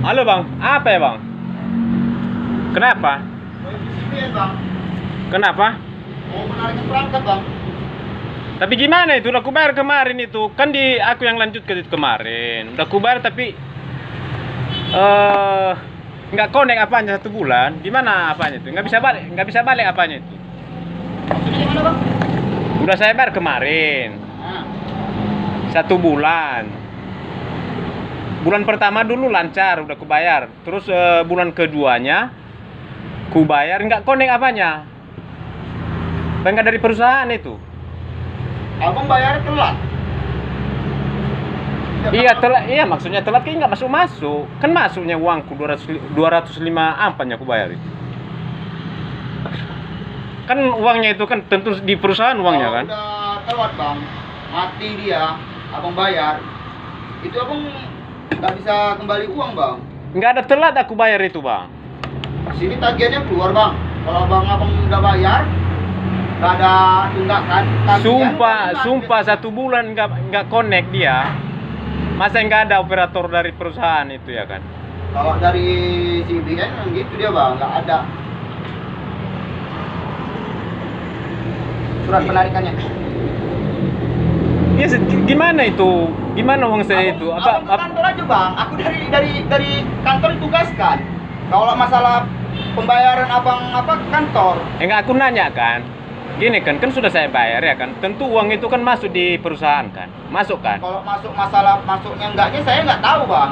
Halo bang, apa ya bang? Kenapa? Iya bang, Kenapa? mau menarik perangkat bang. Tapi gimana itu? Udah kubayar kemarin itu. Kan di aku yang lanjut ke kemarin. Udah kubayar tapi nggak connect apanya 1 bulan. Gimana apanya itu? Nggak bisa balik apanya itu. Maksudnya gimana bang? Udah saya bayar kemarin Nah, 1 bulan. Bulan pertama dulu lancar, udah kubayar. Terus bulan keduanya kubayar nggak connect apanya. Nggak dari perusahaan itu. abang bayar telat. Iya telat, iya maksudnya telat kayak nggak masuk. Kan masuknya uangku 205 ampanya aku bayar itu. Kan uangnya itu kan tentu di perusahaan uangnya kan. Kalau udah telat bang, mati dia, abang bayar, itu abang nggak bisa kembali uang bang. Nggak ada telat aku bayar itu bang. Sini tagihannya keluar bang. Kalau abang udah bayar, nggak ada tunggakan. Sumpah 1 bulan nggak connect dia. Masa nggak ada operator dari perusahaan itu ya kan? Kalau dari CBN gitu dia bang, nggak ada surat penarikannya. Iya gimana itu? Gimana uang saya itu? Abang ke kantor aja bang. Aku dari kantor ditugaskan. Kalau masalah pembayaran abang apa ke kantor. Enggak aku nanya kan. Gini kan sudah saya bayar ya kan. Tentu uang itu kan masuk di perusahaan kan. Masuk kan? Kalau masuk masalah masuknya enggaknya saya nggak tahu bang.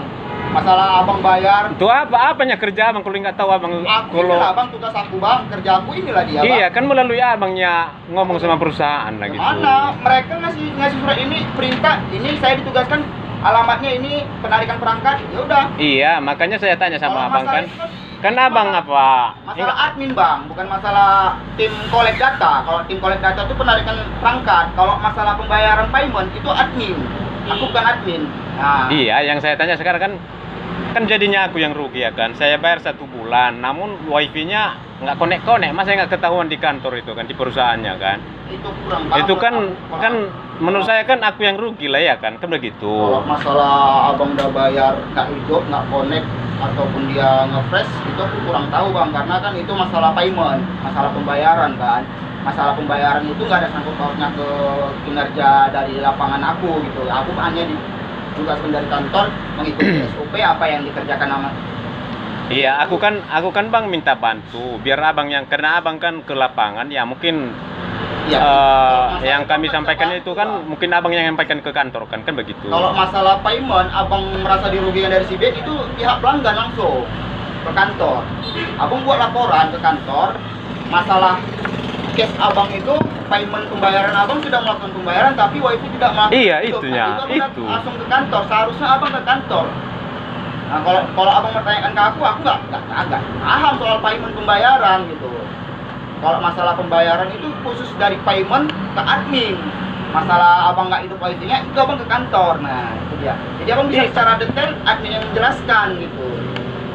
Masalah abang bayar. Itu apanya kerja abang kalau nggak tahu abang Aku kalau inilah bang, tugas aku bang, kerja aku inilah dia bang. iya kan melalui abangnya ngomong sama perusahaan lah gitu. Mana mereka ngasih surat ini perintah ini saya ditugaskan alamatnya ini penarikan perangkat ya udah. Iya makanya saya tanya sama Kalau abang masalah kan. itu Kan abang apa? masalah admin bang, bukan masalah tim collect data. Kalau tim collect data itu penarikan perangkat. Kalau masalah pembayaran payment itu admin. Aku bukan admin. Nah, Iya, yang saya tanya sekarang kan jadinya aku yang rugi ya kan. Saya bayar 1 bulan, namun wifi-nya nggak connect. Masa nggak ketahuan di kantor itu kan, di perusahaannya kan. itu kurang banget. Itu kan menurut saya kan aku yang rugi lah ya kan begitu. Kalau masalah abang udah bayar nggak hidup, nggak connect ataupun dia nge-fresh itu aku kurang tahu bang, karena kan itu masalah payment, masalah pembayaran kan. Masalah pembayaran itu nggak ada sangkut pautnya ke kinerja dari lapangan aku gitu. Aku hanya ditugaskan dari kantor mengikuti SOP apa yang dikerjakan sama. Iya, aku kan bang minta bantu biar abang karena abang kan ke lapangan ya mungkin Ya, yang kami sampaikan itu kan mungkin abang yang sampaikan ke kantor kan begitu. kalau masalah payment abang merasa dirugikan dari si BED itu pihak pelanggan langsung ke kantor. Abang buat laporan ke kantor masalah case abang itu payment pembayaran abang sudah melakukan pembayaran tapi wifi tidak melakukan. Iya, itu. itunya, Nah, itu. itu. Langsung ke kantor. Seharusnya abang ke kantor. Nah, kalau abang bertanyakan ke aku nggak paham soal payment pembayaran gitu. Kalau masalah pembayaran itu khusus dari payment ke admin. Masalah abang nggak hidup wifi-nya itu abang ke kantor. Nah itu dia. Jadi abang bisa secara detail admin yang menjelaskan gitu.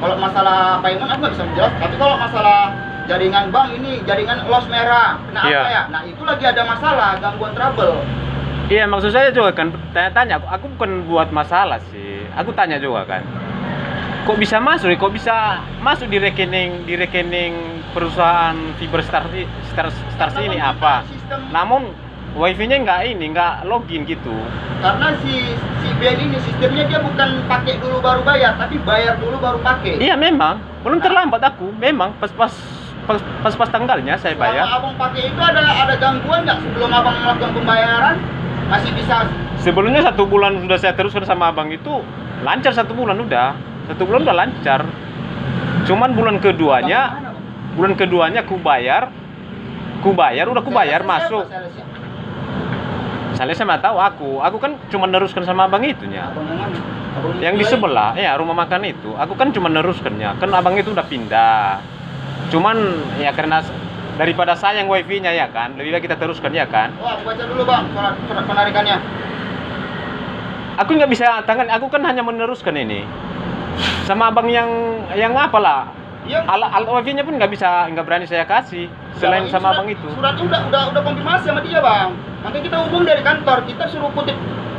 Kalau masalah payment aku nggak bisa menjelaskan. Tapi kalau masalah jaringan bank ini jaringan loss merah, kena Iya. apa ya? Nah itu lagi ada masalah gangguan trouble. Iya maksud saya juga kan tanya-tanya aku bukan buat masalah sih. Aku tanya juga kan. Kok bisa masuk di rekening perusahaan Fiber Stars ini apa? Namun wifi-nya nggak login gitu. Karena si BN ini sistemnya dia bukan pakai dulu baru bayar, tapi bayar dulu baru pakai. Iya memang belum terlambat aku. Memang pas tanggalnya saya bayar. Selama abang pakai itu ada gangguan nggak sebelum abang melakukan pembayaran? Masih bisa. Sebelumnya 1 bulan sudah saya teruskan sama abang itu lancar 1 bulan udah. 1 bulan udah lancar. Cuman bulan keduanya ku bayar masuk. Saya sama tahu aku kan cuma neruskan sama abang itunya. Abang yang mana? Abang Yang di sebelah, ya rumah makan itu. Aku kan cuma neruskannya. Kan abang itu udah pindah. Cuman ya karena daripada sayang wifi-nya ya kan, lebih baik kita teruskan ya kan. Oh, aku baca dulu bang surat penarikannya. Aku nggak bisa tangan, aku kan hanya meneruskan ini. Sama abang yang apalah. Iya. Alat wifi-nya pun nggak berani saya kasih selain Bang, sama surat- abang itu. Suratnya udah konfirmasi sama dia bang. Makanya kita hubung dari kantor, kita suruh kutip.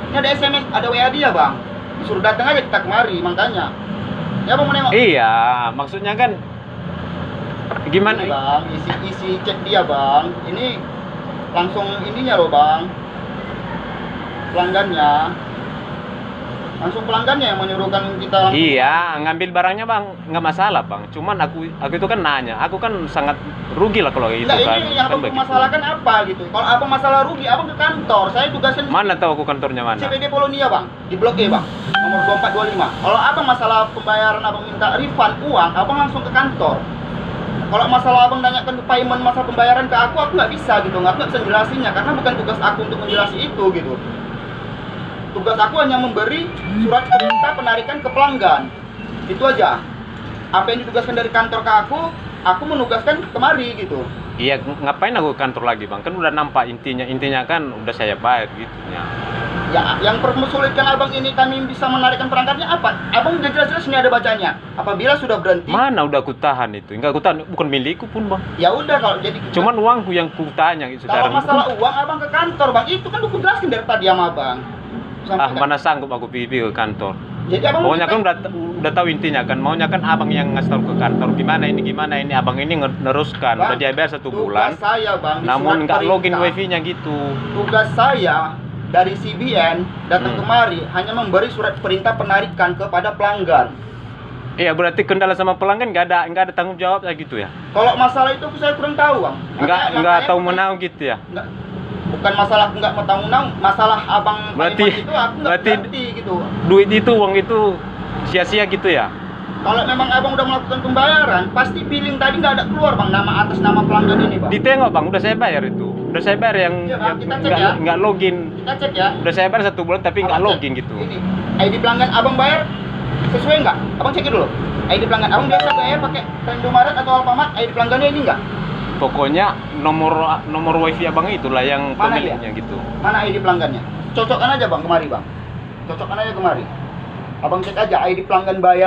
Ini ada SMS, ada WA dia bang. Disuruh datang aja kita kemari, makanya. Ya abang menengok. Iya, maksudnya kan gimana? Ini, bang, isi cek dia bang. Ini langsung ininya loh bang. Pelanggannya. Langsung pelanggannya yang menyuruhkan kita langsung. Iya, ngambil barangnya bang, nggak masalah bang. Cuman aku itu kan nanya, aku kan sangat rugi lah kalau itu Nah, kan. ini yang kan abang begitu. masalahkan apa gitu? Kalau abang masalah rugi, abang ke kantor. Saya tugaskan Mana tahu aku kantornya mana? CPD Polonia bang, di Blok E bang, nomor 2425. Kalau abang masalah pembayaran, abang minta refund uang, abang langsung ke kantor. Kalau masalah abang tanyakan ke payment masalah pembayaran ke aku nggak bisa gitu, nggak bisa jelasinnya karena bukan tugas aku untuk menjelasi itu gitu. Tugas aku hanya memberi surat perintah penarikan ke pelanggan, itu aja. Apa yang ditugaskan dari kantor ke aku menugaskan kemari gitu. Iya, ngapain aku ke kantor lagi bang? Kan udah nampak intinya kan udah saya bayar gitu ya. Ya, yang mempersulitkan abang ini kami bisa menarikkan perangkatnya apa? Abang udah jelas-jelas ini ada bacanya. Apabila sudah berhenti, Mana udah aku tahan itu? Enggak aku tahan, bukan milikku pun bang. ya udah kalau jadi. Cuman uangku yang ku tanya gitu Kalau sekarang. masalah uang abang ke kantor bang, itu kan udah jelasin dari tadi sama abang. Ah, mana sanggup aku pergi ke kantor. Jadi abang Maunya kan udah tahu intinya kan. Maunya kan abang yang ngasih tahu ke kantor gimana ini abang ini neruskan. Bang, Udah dia bayar 1 bulan. Tugas saya bang, di Namun surat nggak login perintah. wifi-nya gitu. Tugas saya dari CBN datang Hmm. kemari hanya memberi surat perintah penarikan kepada pelanggan. Iya berarti kendala sama pelanggan nggak ada tanggung jawab ya gitu ya? Kalau masalah itu saya kurang tahu bang. Nggak Makanya tahu menau gitu ya? bukan masalah aku nggak mau tahu masalah abang Berarti- payment itu aku nggak berarti- ngerti gitu. Duit itu uang itu sia-sia gitu ya? Kalau memang abang udah melakukan pembayaran, pasti billing tadi nggak ada keluar bang nama atas nama pelanggan ini bang. Ditengok bang, udah saya bayar itu. Udah saya bayar yang Iya, Bang, kita cek ya. nggak login. Kita cek ya. Udah saya bayar 1 bulan tapi nggak Abang cek. login gitu. Ini ID pelanggan abang bayar sesuai nggak? Abang cek dulu. ID pelanggan abang biasa bayar pakai Indomaret atau Alfamart? ID pelanggannya ini nggak? Pokoknya nomor wifi abang itulah yang Mana pemiliknya gitu. Mana ID pelanggannya? Cocokkan aja bang kemari bang. Cocokkan aja kemari. Abang cek aja ID pelanggan bayar.